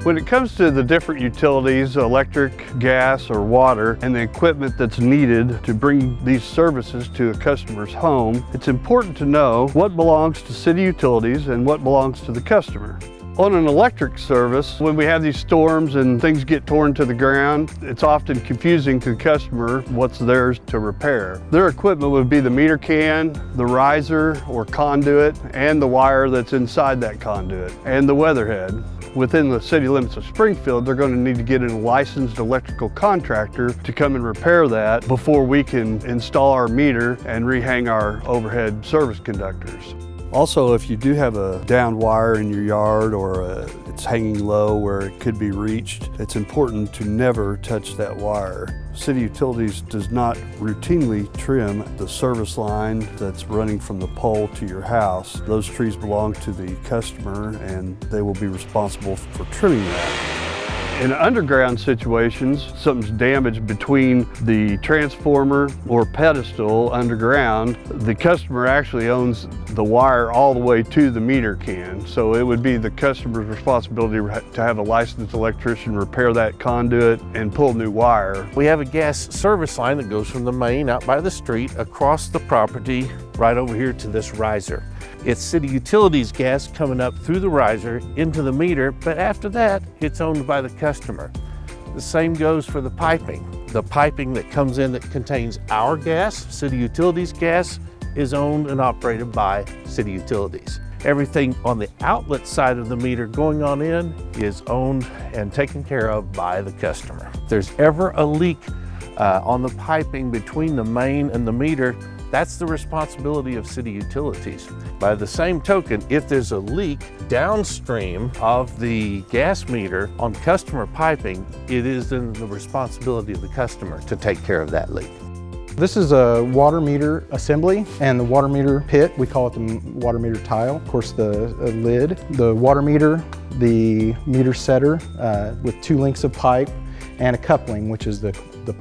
When it comes to the different utilities, electric, gas, or water, and the equipment that's needed to bring these services to a customer's home, it's important to know what belongs to city utilities and what belongs to the customer. On an electric service, when we have these storms and things get torn to the ground, it's often confusing to the customer what's theirs to repair. Their equipment would be the meter can, the riser or conduit, and the wire that's inside that conduit, and the weatherhead. Within the city limits of Springfield, they're going to need to get a licensed electrical contractor to come and repair that before we can install our meter and rehang our overhead service conductors. Also, if you do have a downed wire in your yard or it's hanging low where it could be reached, it's important to never touch that wire. City Utilities does not routinely trim the service line that's running from the pole to your house. Those trees belong to the customer and they will be responsible for trimming that. In underground situations, something's damaged between the transformer or pedestal underground, the customer actually owns the wire all the way to the meter can. So it would be the customer's responsibility to have a licensed electrician repair that conduit and pull new wire. We have a gas service line that goes from the main out by the street across the property right over here to this riser. It's City Utilities gas coming up through the riser into the meter, but after that, it's owned by the customer. The same goes for the piping. The piping that comes in that contains our gas, City Utilities gas, is owned and operated by City Utilities. Everything on the outlet side of the meter going on in is owned and taken care of by the customer. If there's ever a leak on the piping between the main and the meter, that's the responsibility of City Utilities. By the same token, if there's a leak downstream of the gas meter on customer piping, it is then the responsibility of the customer to take care of that leak. This is a water meter assembly, and the water meter pit, we call it the water meter tile. Of course, the lid, the water meter, the meter setter with 2 lengths of pipe, and a coupling, which is the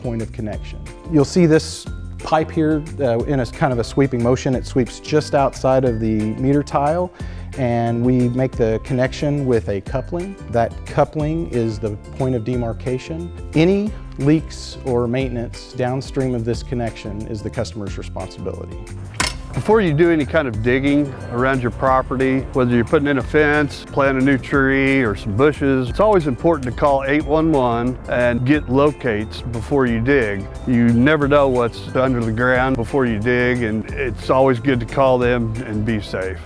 point of connection. You'll see this pipe here in a kind of a sweeping motion. It sweeps just outside of the meter tile, and we make the connection with a coupling. That coupling is the point of demarcation. Any leaks or maintenance downstream of this connection is the customer's responsibility. Before you do any kind of digging around your property, whether you're putting in a fence, plant a new tree, or some bushes, it's always important to call 811 and get locates before you dig. You never know what's under the ground before you dig, and it's always good to call them and be safe.